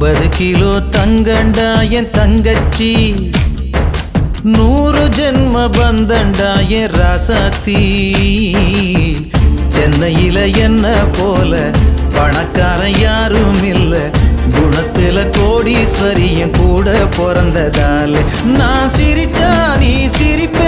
50 kilo தங்கண்டா என் தங்கச்சி, 100 ஜென்ம பந்தண்டா என் ராசாத்தி. சென்னையில என்ன போல பணக்காரன் யாரும் இல்ல, குணத்துல கோடீஸ்வரியும் கூட பிறந்ததால நான் சிரிச்சா நீ சிரிப்ப,